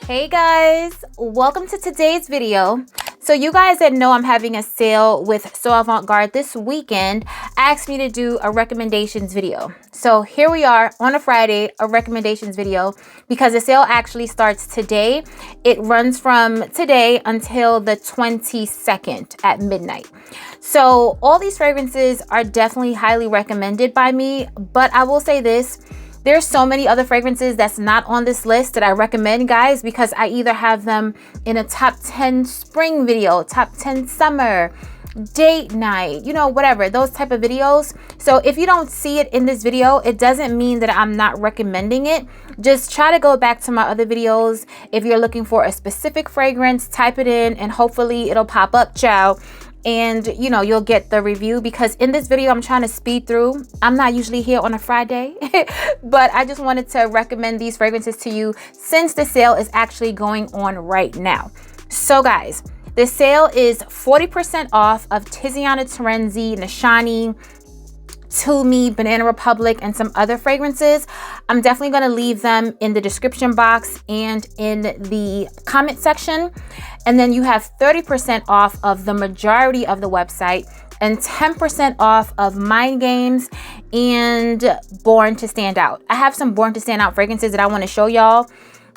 Hey guys, welcome to today's video. So you guys that know I'm having a sale with So Avant-Garde this weekend asked me to do a recommendations video. So here we are on a Friday, a recommendations video, because the sale actually starts today. It runs from today until the 22nd at midnight. So all these fragrances are definitely highly recommended by me, but I will say this. There's so many other fragrances that's not on this list that I recommend, guys, because I either have them in a top 10 spring video, top 10 summer, date night, you know, whatever, those type of videos. So if you don't see it in this video, it doesn't mean that I'm not recommending it. Just try to go back to my other videos. If you're looking for a specific fragrance, type it in and hopefully it'll pop up, ciao. And you know, you'll get the review, because in this video I'm trying to speed through. I'm not usually here on a Friday but I just wanted to recommend these fragrances to you since the sale is actually going on right now. So guys, the sale is 40% off of Tiziana, Terenzi, Nishane, To Me, Banana Republic, and some other fragrances. I'm definitely going to leave them in the description box and in the comment section. And then you have 30% off of the majority of the website and 10% off of Mind Games and Born to Stand Out. I have some Born to Stand Out fragrances that I want to show y'all,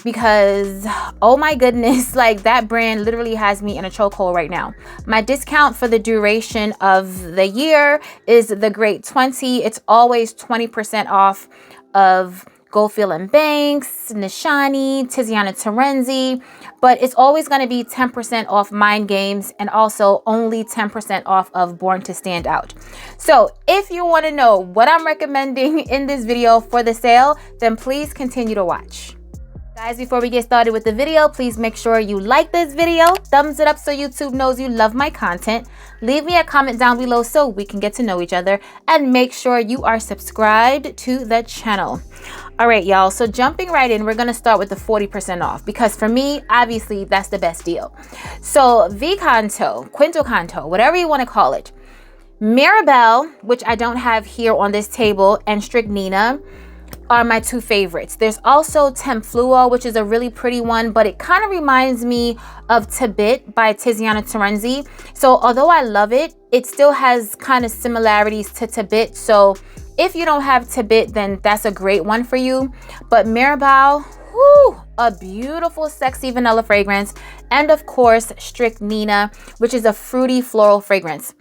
because oh my goodness, like that brand literally has me in a chokehold right now. My discount for the duration of the year is the Great 20. It's always 20% off of Goldfield and Banks, Nishane, Tiziana, Terenzi, but it's always going to be 10% off Mind Games and also only 10% off of Born to Stand Out. So if you want to know what I'm recommending in this video for the sale, then please continue to watch. Guys, before we get started with the video, please make sure you like this video, thumbs it up so YouTube knows you love my content, leave me a comment down below so we can get to know each other, and make sure you are subscribed to the channel. All right, y'all, so jumping right in, we're going to start with the 40% off, because for me, obviously, that's the best deal. So Vicanto, Quinto Canto, whatever you want to call it, Mirabelle, which I don't have here on this table, and Strychnina are my two favorites. There's also Tempfluo, which is a really pretty one, but it kind of reminds me of Tibet by Tiziana Terenzi. So although I love it, it still has kind of similarities to Tibet. So if you don't have Tibet, then that's a great one for you. But Mirabelle, whoo, a beautiful, sexy vanilla fragrance. And of course, Strychnina, which is a fruity floral fragrance.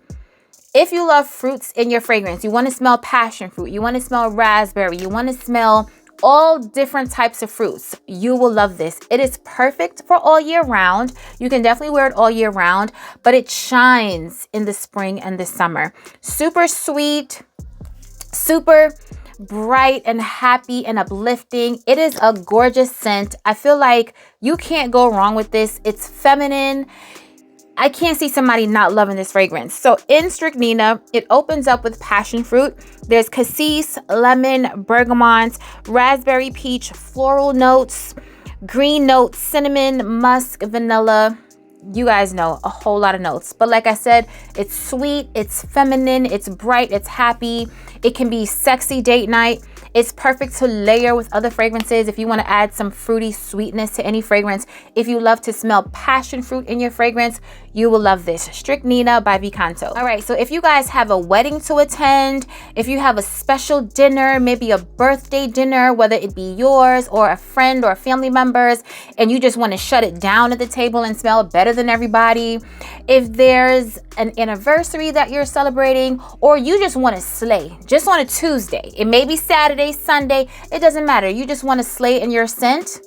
If you love fruits in your fragrance, you want to smell passion fruit, you want to smell raspberry, you want to smell all different types of fruits, you will love this. It is perfect for all year round. You can definitely wear it all year round, but it shines in the spring and the summer. Super sweet, super bright and happy and uplifting. It is a gorgeous scent. I feel like you can't go wrong with this. It's feminine. I can't see somebody not loving this fragrance. So in Strychnina, it opens up with passion fruit. There's cassis, lemon, bergamot, raspberry, peach, floral notes, green notes, cinnamon, musk, vanilla. You guys know, a whole lot of notes. But like I said, it's sweet, it's feminine, it's bright, it's happy. It can be sexy date night. It's perfect to layer with other fragrances if you want to add some fruity sweetness to any fragrance. If you love to smell passion fruit in your fragrance, you will love this. Strychnina by Vicanto. All right, so if you guys have a wedding to attend, if you have a special dinner, maybe a birthday dinner, whether it be yours or a friend or a family member's, and you just want to shut it down at the table and smell better than everybody, if there's an anniversary that you're celebrating, or you just want to slay just on a Tuesday, it may be Saturday, Sunday, it doesn't matter, you just want to slay in your scent,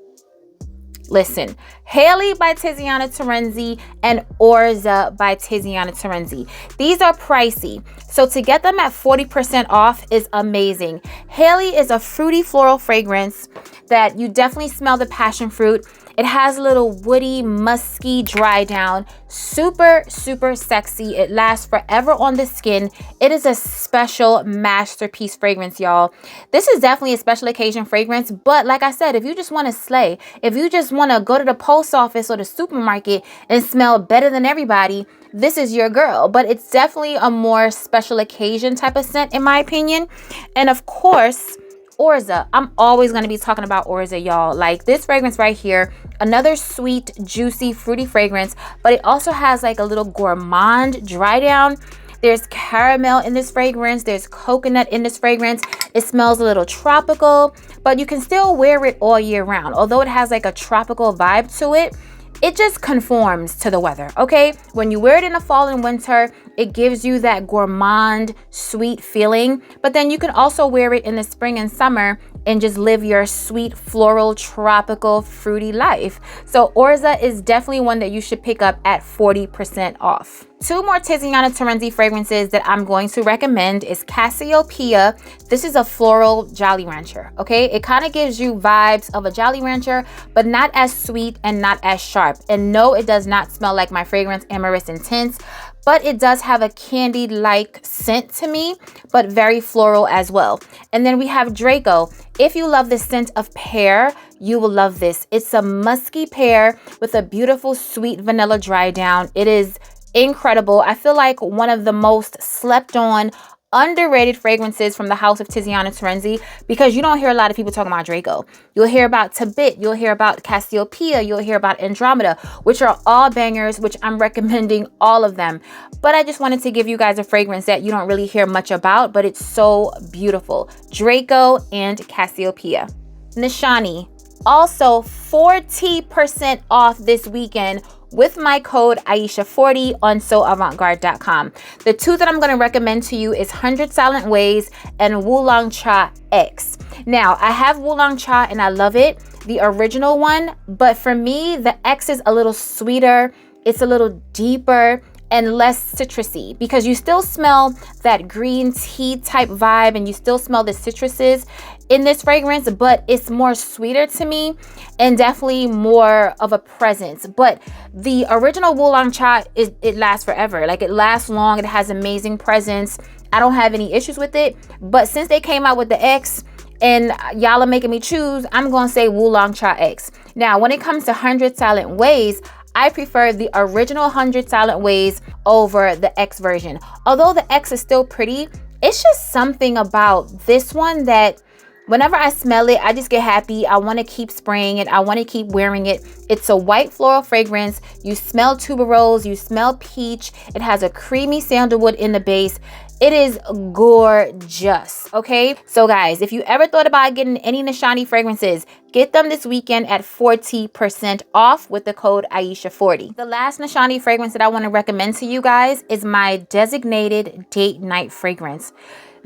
listen, Haley by Tiziana Terenzi and Orza by Tiziana Terenzi. These are pricey, so to get them at 40% off is amazing. Haley is a fruity floral fragrance that you definitely smell the passion fruit. It has a little woody, musky dry down. Super, super sexy. It lasts forever on the skin. It is a special masterpiece fragrance, y'all. This is definitely a special occasion fragrance, but like I said, if you just want to slay, if you just want to go to the post office or the supermarket and smell better than everybody, this is your girl. But it's definitely a more special occasion type of scent in my opinion. And of course, Orza. I'm always going to be talking about Orza, y'all. Like this fragrance right here, another sweet, juicy, fruity fragrance, but it also has like a little gourmand dry down. There's caramel in this fragrance. There's coconut in this fragrance. It smells a little tropical, but you can still wear it all year round. Although it has like a tropical vibe to it, it just conforms to the weather, okay? When you wear it in the fall and winter, it gives you that gourmand, sweet feeling. But then you can also wear it in the spring and summer and just live your sweet, floral, tropical, fruity life. So Orza is definitely one that you should pick up at 40% off. Two more Tiziana Terenzi fragrances that I'm going to recommend is Cassiopeia. This is a floral Jolly Rancher, okay? It kind of gives you vibes of a Jolly Rancher, but not as sweet and not as sharp. And no, it does not smell like my fragrance Amorous Intense, but it does have a candy-like scent to me, but very floral as well. And then we have Draco. If you love the scent of pear, you will love this. It's a musky pear with a beautiful sweet vanilla dry down. It is incredible. I feel like one of the most slept on, underrated fragrances from the house of Tiziana Terenzi, because you don't hear a lot of people talking about Draco. You'll hear about Tabit, you'll hear about Cassiopeia, you'll hear about Andromeda, which are all bangers, which I'm recommending all of them. But I just wanted to give you guys a fragrance that you don't really hear much about, but it's so beautiful. Draco and Cassiopeia. Nishane, also 40% off this weekend with my code Aisha40 on soavantgarde.com. The two that I'm going to recommend to you is 100 Silent Ways and Oolong Cha X. Now, I have Oolong Cha and I love it, the original one, but for me, the X is a little sweeter, it's a little deeper and less citrusy, because you still smell that green tea type vibe and you still smell the citruses in this fragrance, but it's more sweeter to me and definitely more of a presence. But the original Oolong Cha, it lasts forever. Like, it lasts long, it has amazing presence. I don't have any issues with it, but since they came out with the X and y'all are making me choose, I'm gonna say Oolong Cha X. Now, when it comes to 100 Silent Ways, I prefer the original 100 Silent Ways over the X version. Although the X is still pretty, it's just something about this one that whenever I smell it, I just get happy. I want to keep spraying it. I want to keep wearing it. It's a white floral fragrance. You smell tuberose, you smell peach. It has a creamy sandalwood in the base. It is gorgeous, okay? So guys, if you ever thought about getting any Nishane fragrances, get them this weekend at 40% off with the code Aisha40. The last Nishane fragrance that I want to recommend to you guys is my designated date night fragrance.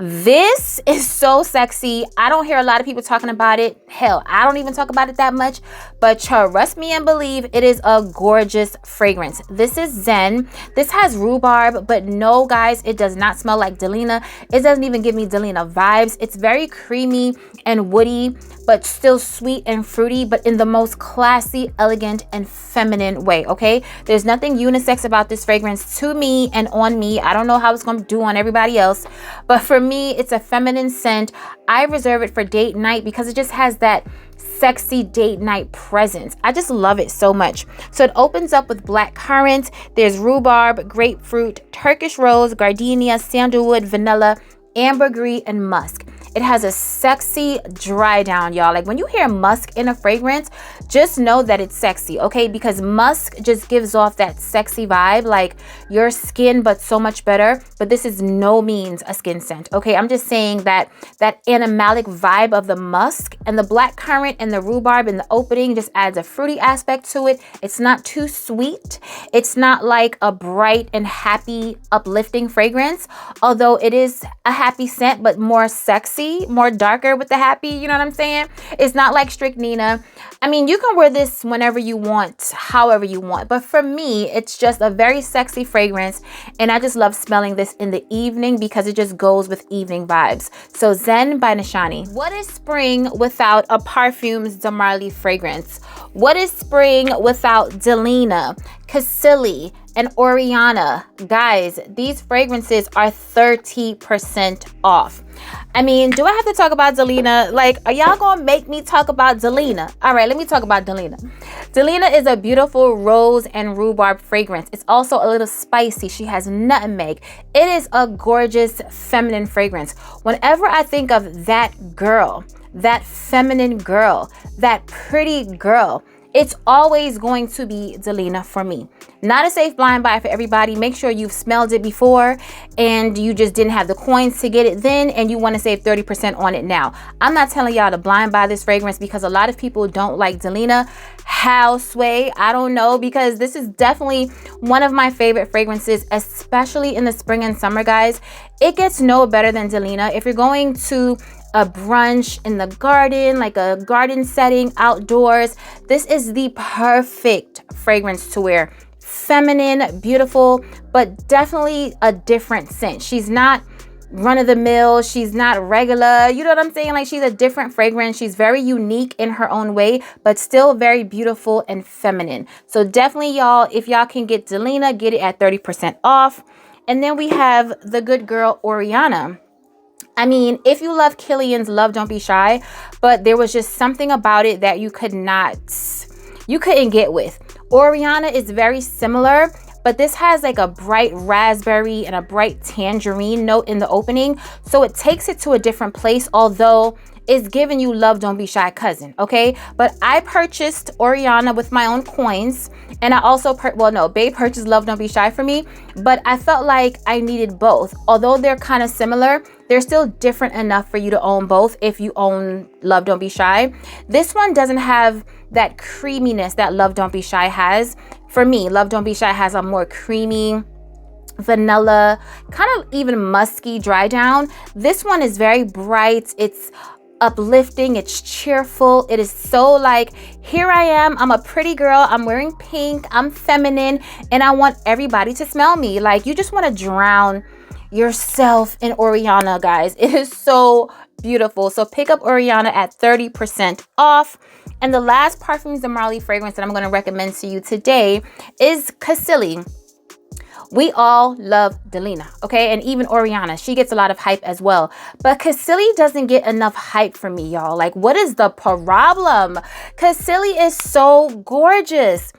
This is so sexy. I don't hear a lot of people talking about it. Hell, I don't even talk about it that much, but trust me and believe, it is a gorgeous fragrance. This is Zenne. This has rhubarb, but no guys, it does not smell like Delina. It doesn't even give me Delina vibes. It's very creamy and woody, but still sweet and fruity, but in the most classy, elegant, and feminine way, okay? There's nothing unisex about this fragrance to me and on me. I don't know how it's gonna do on everybody else, but for me, it's a feminine scent. I reserve it for date night because it just has that sexy date night presence. I just love it so much. So it opens up with black currant. There's rhubarb, grapefruit, Turkish rose, gardenia, sandalwood, vanilla, ambergris, and musk. It has a sexy dry down, y'all. Like, when you hear musk in a fragrance, just know that it's sexy, okay? Because musk just gives off that sexy vibe, like your skin, but so much better. But this is no means a skin scent, okay? I'm just saying that that animalic vibe of the musk and the black currant and the rhubarb in the opening just adds a fruity aspect to it. It's not too sweet. It's not like a bright and happy, uplifting fragrance, although it is a happy scent, but more sexy, more darker with the happy, you know what I'm saying? It's not like Strychnina. I mean, you can wear this whenever you want, however you want, but for me, it's just a very sexy fragrance, and I just love smelling this in the evening because it just goes with evening vibes. So Zenne by Nishane. What is spring without a Parfums de Marly fragrance? What is spring without Delina? Cassili, and Oriana. Guys, these fragrances are 30% off. I mean, do I have to talk about Delina? Like, are y'all gonna make me talk about Delina? All right, let me talk about Delina. Delina is a beautiful rose and rhubarb fragrance. It's also a little spicy. She has nutmeg. It is a gorgeous feminine fragrance. Whenever I think of that girl, that feminine girl, that pretty girl, it's always going to be Delina for me. Not a safe blind buy for everybody. Make sure you've smelled it before and you just didn't have the coins to get it then and you want to save 30% on it now. I'm not telling y'all to blind buy this fragrance because a lot of people don't like Delina. How, Sway? I don't know, because this is definitely one of my favorite fragrances, especially in the spring and summer, guys. It gets no better than Delina. If you're going to a brunch in the garden, like a garden setting outdoors, this is the perfect fragrance to wear. Feminine, beautiful, but definitely a different scent. She's not run-of-the-mill, she's not regular, you know what I'm saying? Like, she's a different fragrance. She's very unique in her own way, but still very beautiful and feminine. So definitely, y'all, if y'all can get Delina, get it at 30% off. And then we have the good girl Oriana. I mean, if you love Killian's Love Don't Be Shy, but there was just something about it that you couldn't get with. Oriana is very similar, but this has like a bright raspberry and a bright tangerine note in the opening. So it takes it to a different place, although it's giving you Love Don't Be Shy cousin, okay? But I purchased Oriana with my own coins, and I also, Bae purchased Love Don't Be Shy for me, but I felt like I needed both. Although they're kind of similar, they're still different enough for you to own both if you own Love Don't Be Shy. This one doesn't have that creaminess that Love Don't Be Shy has. For me, Love Don't Be Shy has a more creamy, vanilla, kind of even musky dry down. This one is very bright. It's uplifting, it's cheerful. It is so like, here I am, I'm a pretty girl, I'm wearing pink, I'm feminine, and I want everybody to smell me. Like, you just want to drown yourself in Oriana, guys. It is so beautiful. So pick up Oriana at 30% off. And the last Parfums de Marly fragrance that I'm going to recommend to you today is Cassili. We all love Delina, okay? And even Oriana, she gets a lot of hype as well. But Cassili doesn't get enough hype for me, y'all. Like, what is the problem? Cassili is so gorgeous.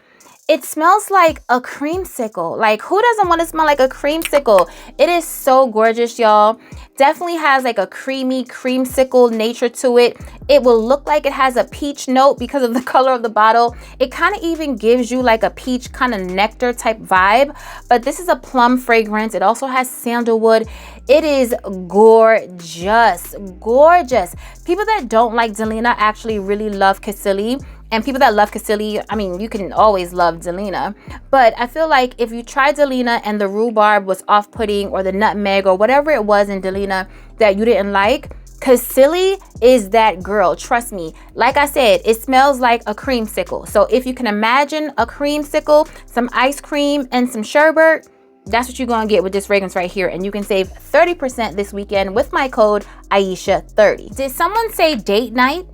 It smells like a creamsicle. Like, who doesn't want to smell like a creamsicle? It is so gorgeous, y'all. Definitely has like a creamy creamsicle nature to it. It will look like it has a peach note because of the color of the bottle. It kind of even gives you like a peach kind of nectar type vibe. But this is a plum fragrance. It also has sandalwood. It is gorgeous, gorgeous. People that don't like Delina actually really love Cassili. And people that love Cassili, I mean, you can always love Delina. But I feel like if you try Delina and the rhubarb was off-putting, or the nutmeg or whatever it was in Delina that you didn't like, Cassili is that girl. Trust me. Like I said, it smells like a creamsicle. So if you can imagine a creamsicle, some ice cream, and some sherbet, that's what you're going to get with this fragrance right here. And you can save 30% this weekend with my code Aisha30. Did someone say date night?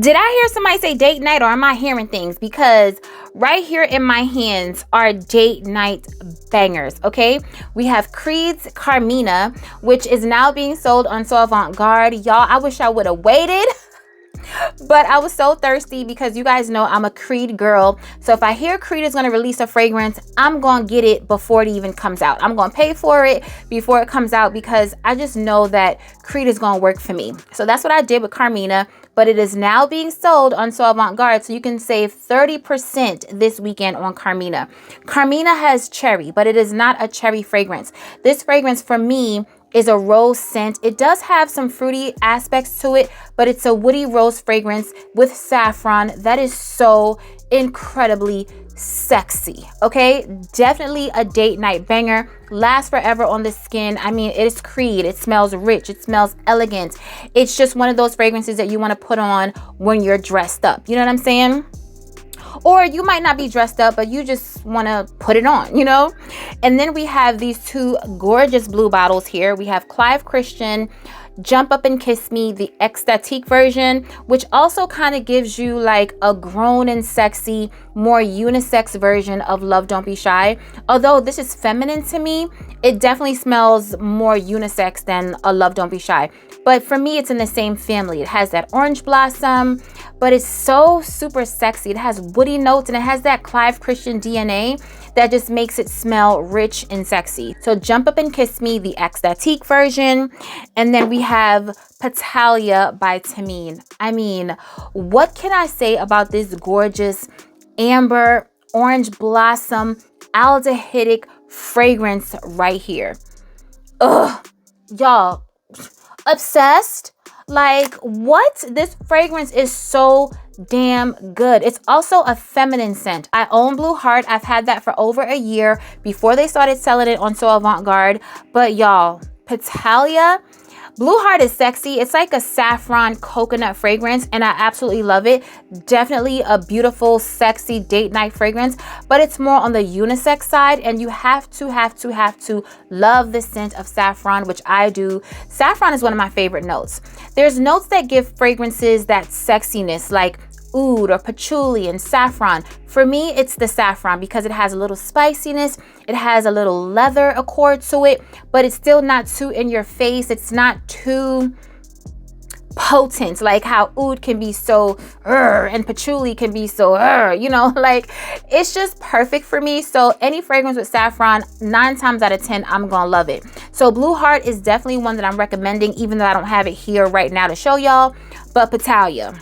Did I hear somebody say date night, or am I hearing things? Because right here in my hands are date night bangers, okay? We have Creed's Carmina, which is now being sold on So Avant Garde. Y'all, I wish I would have waited. But I was so thirsty because you guys know I'm a Creed girl. So if I hear Creed is going to release a fragrance, I'm going to get it before it even comes out. I'm going to pay for it before it comes out because I just know that Creed is going to work for me. So that's what I did with Carmina. But it is now being sold on So Avant Garde, so you can save 30% this weekend on Carmina. Carmina has cherry, but it is not a cherry fragrance. This fragrance for me is a rose scent. It does have some fruity aspects to it, but it's a woody rose fragrance with saffron that is so incredibly sexy, okay? Definitely a date night banger. Lasts forever on the skin. I mean, it is Creed. It smells rich. It smells elegant. It's just one of those fragrances that you want to put on when you're dressed up. You know what I'm saying? Or you might not be dressed up, but you just want to put it on, you know? And then we have these two gorgeous blue bottles here. We have Clive Christian Jump Up and Kiss Me, the Ecstatique version, which also kind of gives you like a grown and sexy, more unisex version of Love Don't Be Shy. Although this is feminine to me, it definitely smells more unisex than a Love Don't Be Shy. But for me, it's in the same family. It has that orange blossom, but it's so super sexy. It has woody notes and it has that Clive Christian DNA that just makes it smell rich and sexy. So Jump Up and Kiss Me, the Ecstatique version. And then we have Petalia by Tamine. I mean, what can I say about this gorgeous amber, orange blossom, aldehydic fragrance right here? Ugh, y'all, obsessed. Like, what? This fragrance is so damn good. It's also a feminine scent. I own Blue Heart. I've had that for over a year before they started selling it on So Avant-Garde. But y'all, Petalia, Blue Heart is sexy. It's like a saffron coconut fragrance and I absolutely love it. Definitely a beautiful, sexy date night fragrance, but it's more on the unisex side and you have to love the scent of saffron, which I do. Saffron is one of my favorite notes. There's notes that give fragrances that sexiness like oud or patchouli and saffron. For me, it's the saffron because it has a little spiciness, it has a little leather accord to it, but it's still not too in your face. It's not too potent like how oud can be so and patchouli can be so you know, like it's just perfect for me. So any fragrance with saffron, 9 times out of 10 I'm gonna love it. So Blue Heart is definitely one that I'm recommending, even though I don't have it here right now to show y'all. But Petalia,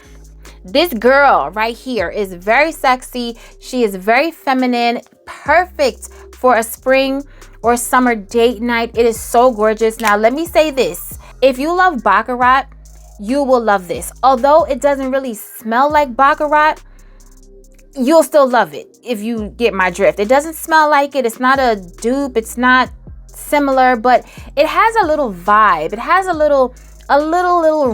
this girl right here is very sexy. She is very feminine, perfect for a spring or summer date night. It is so gorgeous. Now, let me say this. If you love Baccarat, you will love this. Although it doesn't really smell like Baccarat, you'll still love it if you get my drift. It doesn't smell like it. It's not a dupe. It's not similar, but it has a little vibe. It has a little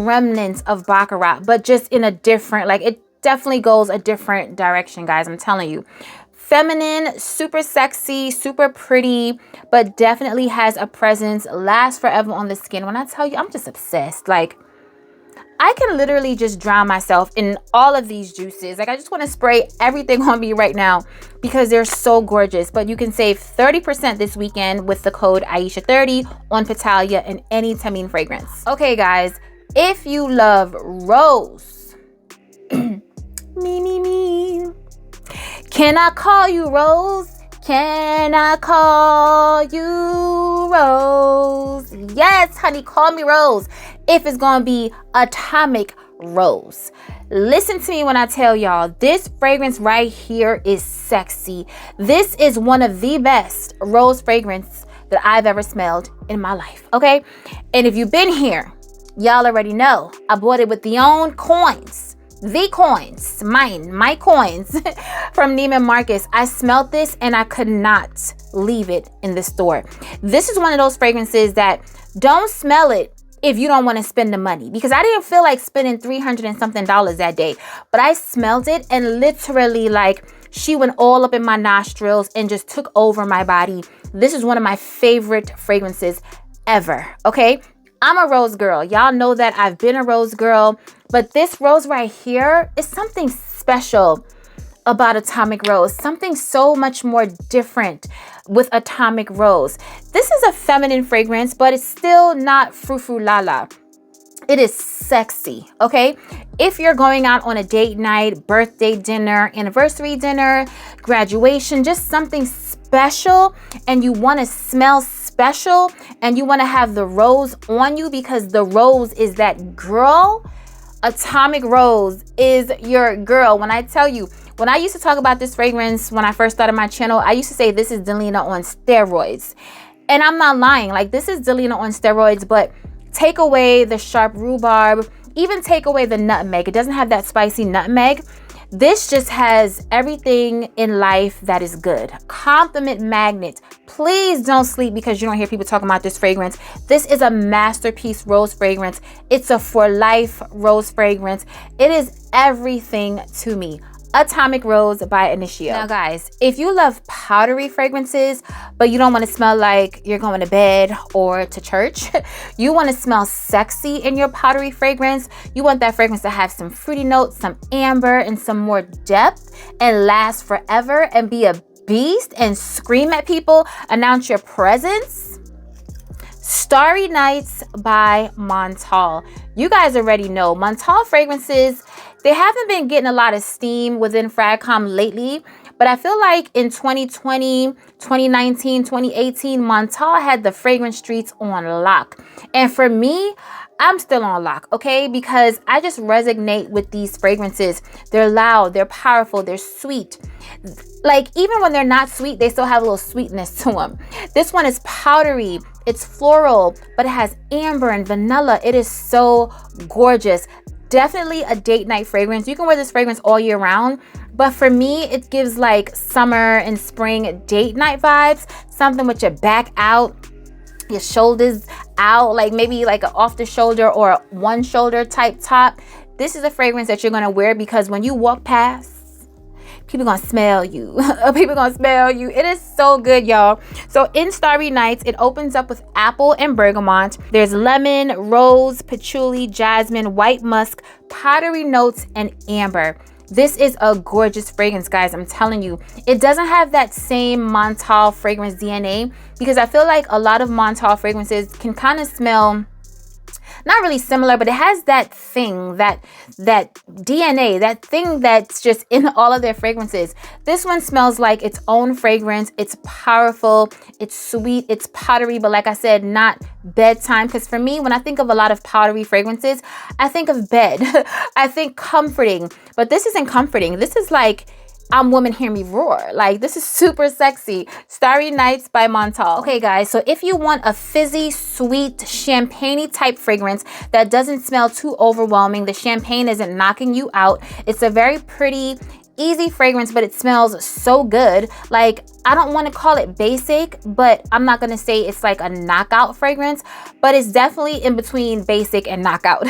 remnants of Baccarat, but just in a different, like it definitely goes a different direction, guys. I'm telling you. Feminine, super sexy, super pretty, but definitely has a presence, lasts forever on the skin. When I tell you, I'm just obsessed. Like, I can literally just drown myself in all of these juices. Like, I just want to spray everything on me right now because they're so gorgeous. But you can save 30% this weekend with the code Aisha30 on Petalia and any Tamine fragrance. Okay, guys, if you love rose, me. Can I call you Rose? Can I call you Rose? Yes, honey, call me Rose. If it's gonna be Atomic Rose. Listen to me when I tell y'all, this fragrance right here is sexy. This is one of the best rose fragrance that I've ever smelled in my life, okay? And if you've been here, y'all already know I bought it with the own coins. The coins, my coins from Neiman Marcus. I smelled this and I could not leave it in the store. This is one of those fragrances that don't smell it if you don't want to spend the money, because I didn't feel like spending $300 and something that day, but I smelled it and literally like she went all up in my nostrils and just took over my body. This is one of my favorite fragrances ever, okay? I'm a rose girl. Y'all know that I've been a rose girl, but this rose right here is something special about Atomic Rose. Something so much more different with Atomic Rose. This is a feminine fragrance, but it's still not frou-frou la-la. It is sexy, okay? If you're going out on a date night, birthday dinner, anniversary dinner, graduation, just something special, and you want to smell special, and you want to have the rose on you because the rose is that girl, Atomic Rose is your girl. When I tell you, when I used to talk about this fragrance when I first started my channel, I used to say this is Delina on steroids. And I'm not lying. Like, this is Delina on steroids, but take away the sharp rhubarb, even take away the nutmeg. It doesn't have that spicy nutmeg. This just has everything in life that is good. Compliment magnet. Please don't sleep because you don't hear people talking about this fragrance. This is a masterpiece rose fragrance. It's a for life rose fragrance. It is everything to me. Atomic Rose by Initio. Now guys, if you love powdery fragrances, but you don't want to smell like you're going to bed or to church, you want to smell sexy in your powdery fragrance, you want that fragrance to have some fruity notes, some amber, and some more depth, and last forever and be a beast and scream at people, announce your presence, Starry Nights by Montal. You guys already know Montal fragrances, they haven't been getting a lot of steam within Fragcom lately, but I feel like in 2020, 2019, 2018, Montal had the fragrance streets on lock. And for me, I'm still on lock, okay? Because I just resonate with these fragrances. They're loud, they're powerful, they're sweet. Like, even when they're not sweet, they still have a little sweetness to them. This one is powdery, it's floral, but it has amber and vanilla. It is so gorgeous. Definitely a date night fragrance. You can wear this fragrance all year round, but for me, it gives like summer and spring date night vibes. Something with your back out, your shoulders out, like maybe like an off the shoulder or a one shoulder type top. This is a fragrance that you're gonna wear because when you walk past, people gonna smell you. People gonna smell you. It is so good, y'all. So in Starry Nights, it opens up with apple and bergamot. There's lemon, rose, patchouli, jasmine, white musk, powdery notes, and amber. This is a gorgeous fragrance, guys. I'm telling you, it doesn't have that same Montal fragrance DNA because I feel like a lot of Montal fragrances can kind of smell not really similar, but it has that thing, that DNA, that thing that's just in all of their fragrances. This one smells like its own fragrance. It's powerful, it's sweet, it's powdery, but like I said, not bedtime. Because for me, when I think of a lot of powdery fragrances, I think of bed. I think comforting, but this isn't comforting. This is like, I'm Woman Hear Me Roar. Like, this is super sexy. Starry Nights by Montal. Okay guys, so if you want a fizzy, sweet, champagne-y type fragrance that doesn't smell too overwhelming, the champagne isn't knocking you out, it's a very pretty, easy fragrance, but it smells so good. Like, I don't want to call it basic, but I'm not gonna say it's like a knockout fragrance, but it's definitely in between basic and knockout.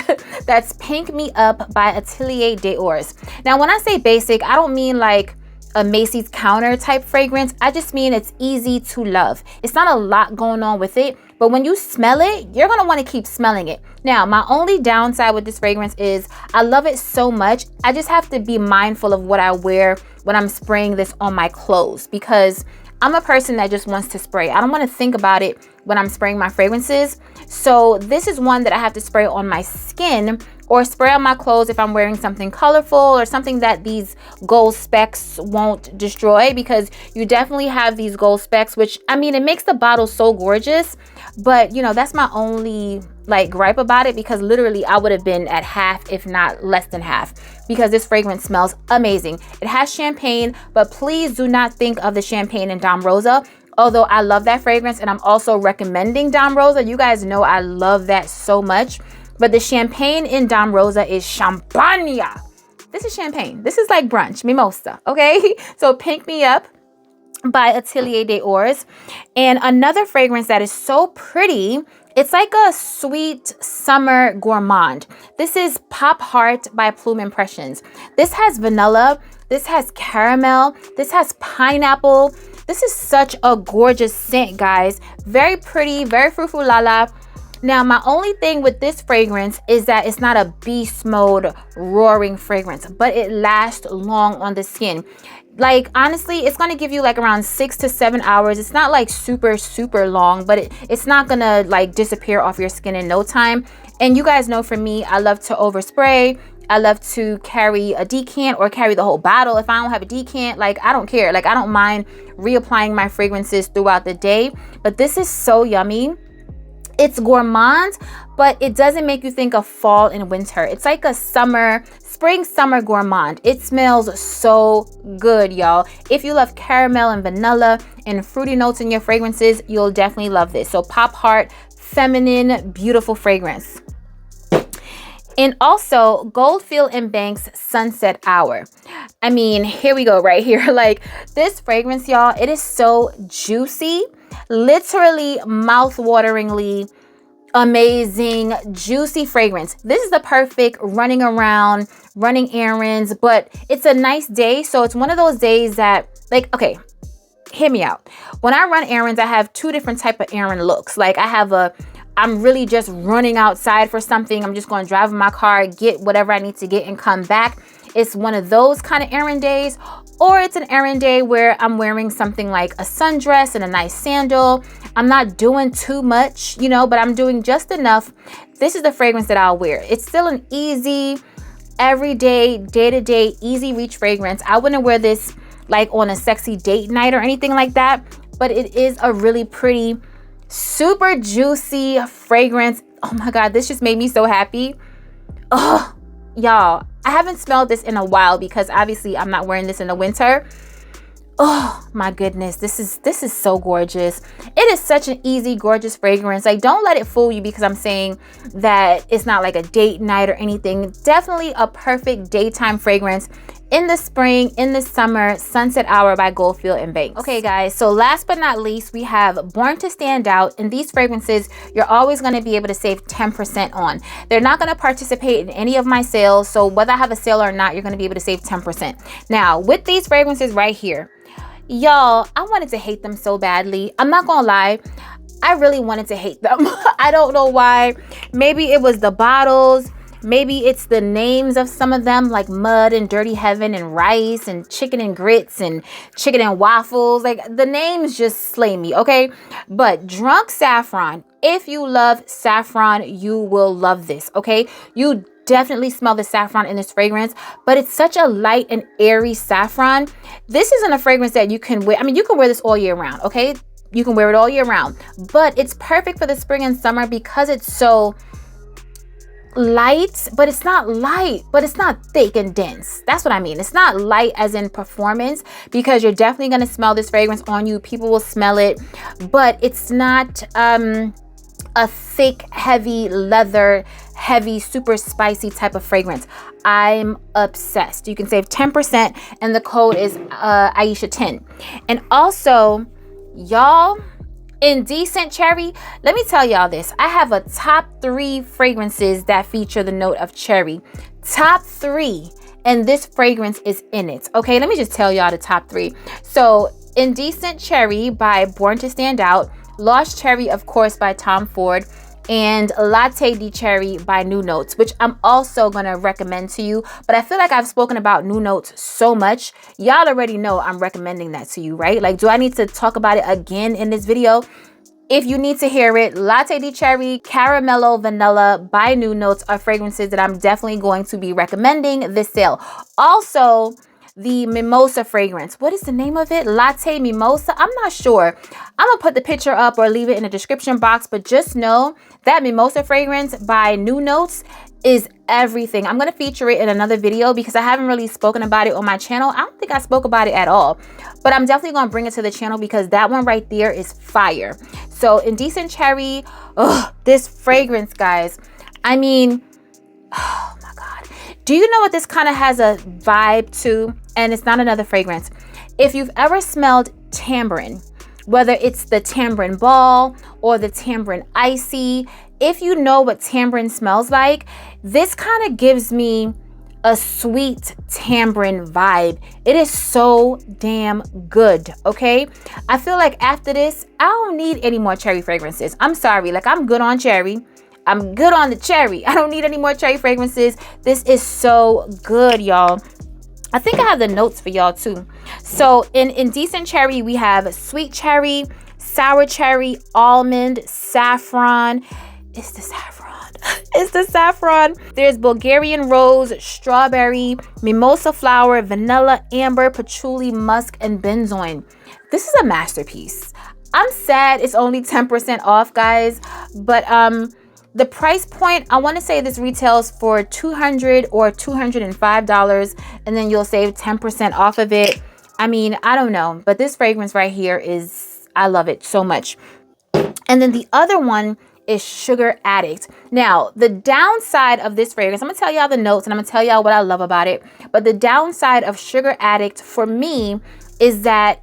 That's Pink Me Up by Atelier des Ors. Now when I say basic, I don't mean like a Macy's counter type fragrance. I just mean it's easy to love. It's not a lot going on with it, but when you smell it, you're gonna want to keep smelling it. Now, my only downside with this fragrance is I love it so much. I just have to be mindful of what I wear when I'm spraying this on my clothes because I'm a person that just wants to spray. I don't want to think about it when I'm spraying my fragrances. So this is one that I have to spray on my skin or spray on my clothes if I'm wearing something colorful or something that these gold specks won't destroy, because you definitely have these gold specks, which, I mean, it makes the bottle so gorgeous, but you know, that's my only like gripe about it, because literally I would have been at half, if not less than half, because this fragrance smells amazing. It has champagne, but please do not think of the champagne in Dom Rosa. Although I love that fragrance and I'm also recommending Dom Rosa. You guys know I love that so much. But the champagne in Dom Rosa is champagne. This is champagne. This is like brunch, mimosa, okay? So Pink Me Up by Atelier des Ors. And another fragrance that is so pretty, it's like a sweet summer gourmand. This is Pop Heart by Plume Impressions. This has vanilla, this has caramel, this has pineapple. This is such a gorgeous scent, guys. Very pretty, very frou-frou-la-la. Now, my only thing with this fragrance is that it's not a beast mode roaring fragrance, but it lasts long on the skin. Like, honestly, it's going to give you like around 6 to 7 hours. It's not like super, super long, but it's not going to like disappear off your skin in no time. And you guys know for me, I love to overspray. I love to carry a decant or carry the whole bottle. If I don't have a decant, like, I don't care. Like, I don't mind reapplying my fragrances throughout the day. But this is so yummy. It's gourmand, but it doesn't make you think of fall and winter. It's like a spring summer gourmand. It smells so good, y'all. If you love caramel and vanilla and fruity notes in your fragrances, you'll definitely love this. So Pop Heart, feminine, beautiful fragrance. And also Goldfield and Banks Sunset Hour. I mean, here we go right here. Like, this fragrance, y'all, it is so juicy, literally mouth-wateringly amazing, juicy fragrance. This is the perfect running around, running errands, but it's a nice day. So it's one of those days that, like, okay, hear me out. When I run errands, I have two different type of errand looks. Like I have I'm really just running outside for something. I'm just going to drive in my car, get whatever I need to get and come back. It's one of those kind of errand days. Or it's an errand day where I'm wearing something like a sundress and a nice sandal. I'm not doing too much, you know, but I'm doing just enough. This is the fragrance that I'll wear. It's still an easy, everyday, day-to-day, easy reach fragrance. I wouldn't wear this like on a sexy date night or anything like that, but it is a really pretty, super juicy fragrance. Oh my God, this just made me so happy. Oh, y'all, I haven't smelled this in a while because obviously I'm not wearing this in the winter. Oh my goodness, this is so gorgeous. It is such an easy, gorgeous fragrance. Like, don't let it fool you because I'm saying that it's not like a date night or anything. Definitely a perfect daytime fragrance in the spring, in the summer. Sunset Hour by Goldfield and Banks. Okay guys, so last but not least, we have Born to Stand Out. And these fragrances, you're always going to be able to save 10% on. They're not going to participate in any of my sales. So whether I have a sale or not, you're going to be able to save 10%. Now, with these fragrances right here, y'all, I wanted to hate them so badly. I'm not gonna lie, I really wanted to hate them. I don't know why. Maybe it was the bottles, maybe it's the names of some of them, like Mud and Dirty Heaven and Rice and Chicken and Grits and Chicken and Waffles. Like, the names just slay me, okay? But Drunk Saffron, if you love saffron, you will love this, okay? You definitely smell the saffron in this fragrance, but it's such a light and airy saffron. This isn't a fragrance that you can wear. I mean, you can wear this all year round, okay? You can wear it all year round, but it's perfect for the spring and summer because it's so light, but it's not light, but it's not thick and dense. That's what I mean. It's not light as in performance, because you're definitely going to smell this fragrance on you. People will smell it, but it's not a thick, heavy leather, heavy, super spicy type of fragrance. I'm obsessed. You can save 10% and the code is Aisha10. And also, y'all, Indecent Cherry, let me tell y'all this. I have a top 3 fragrances that feature the note of cherry. Top 3, and this fragrance is in it. Okay, let me just tell y'all the top 3. So, Indecent Cherry by Born to Stand Out, Lost Cherry, of course, by Tom Ford, and Latte di Cherry by New Notes, which I'm also gonna recommend to you. But I feel like I've spoken about New Notes so much, y'all already know I'm recommending that to you, right? Like, do I need to talk about it again in this video? If you need to hear it, Latte di Cherry, Caramello Vanilla by New Notes are fragrances that I'm definitely going to be recommending this sale. Also, the Mimosa fragrance. What is the name of it? Latte Mimosa? I'm not sure. I'm gonna put the picture up or leave it in the description box, but just know that Mimosa fragrance by New Notes is everything. I'm gonna feature it in another video because I haven't really spoken about it on my channel. I don't think I spoke about it at all, but I'm definitely gonna bring it to the channel because that one right there is fire. So Indecent Cherry, oh, this fragrance, guys. I mean, oh my God. Do you know what this kind of has a vibe to? And it's not another fragrance. If you've ever smelled tambourine, whether it's the tambourine ball or the tambourine icy, if you know what tambourine smells like, this kind of gives me a sweet tambourine vibe. It is so damn good, okay? I feel like after this, I don't need any more cherry fragrances. I'm sorry, like, I'm good on cherry. I'm good on the cherry. I don't need any more cherry fragrances. This is so good, y'all. I think I have the notes for y'all too. So in Indecent Cherry, we have sweet cherry, sour cherry, almond, saffron. It's the saffron. It's the saffron. There's Bulgarian rose, strawberry, mimosa flower, vanilla, amber, patchouli, musk, and benzoin. This is a masterpiece. I'm sad it's only 10% off, guys, but the price point, I want to say this retails for $200 or $205, and then you'll save 10% off of it. I mean, I don't know, but this fragrance right here is, I love it so much. And then the other one is Sugar Addict. Now, the downside of this fragrance, I'm gonna tell y'all the notes and I'm gonna tell y'all what I love about it. But the downside of Sugar Addict for me is that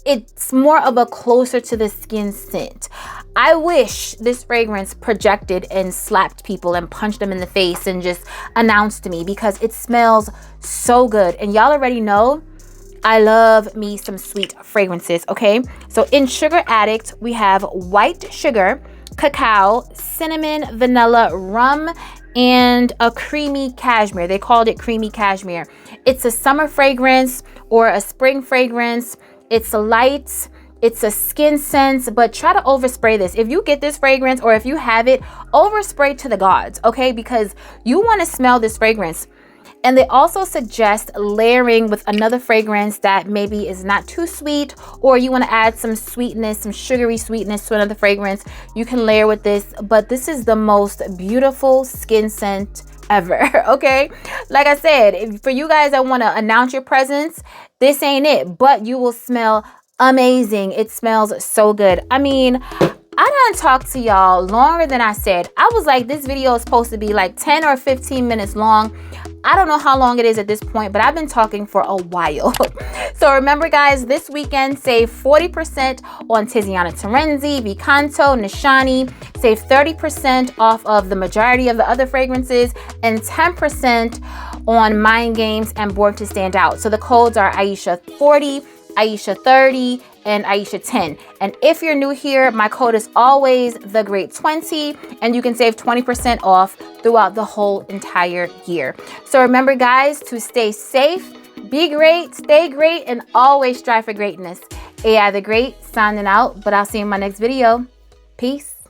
it's more of a closer to the skin scent. I wish this fragrance projected and slapped people and punched them in the face and just announced to me, because it smells so good. And y'all already know I love me some sweet fragrances, okay? So in Sugar Addict, we have white sugar, cacao, cinnamon, vanilla, rum, and a creamy cashmere. They called it creamy cashmere. It's a summer fragrance or a spring fragrance. It's light. It's a skin sense, but try to overspray this. If you get this fragrance or if you have it, overspray to the gods, okay? Because you want to smell this fragrance. And they also suggest layering with another fragrance that maybe is not too sweet, or you want to add some sweetness, some sugary sweetness to another fragrance. You can layer with this, but this is the most beautiful skin scent ever, okay? Like I said, for you guys that want to announce your presence, this ain't it, but you will smell amazing. It smells so good. I mean, I done talked to y'all longer than I said. I was like, this video is supposed to be like 10 or 15 minutes long. I don't know how long it is at this point, but I've been talking for a while. So remember, guys, this weekend, save 40% on Tiziana, Terenzi, Vicanto, Nishane. Save 30% off of the majority of the other fragrances and 10% on Mind Games and Born to Stand Out. So the codes are Aisha 40, Aisha 30, and Aisha 10. And if you're new here, my code is always the Great 20, and you can save 20% off throughout the whole entire year. So remember, guys, to stay safe, be great, stay great, and always strive for greatness. AI the Great signing out, but I'll see you in my next video. Peace.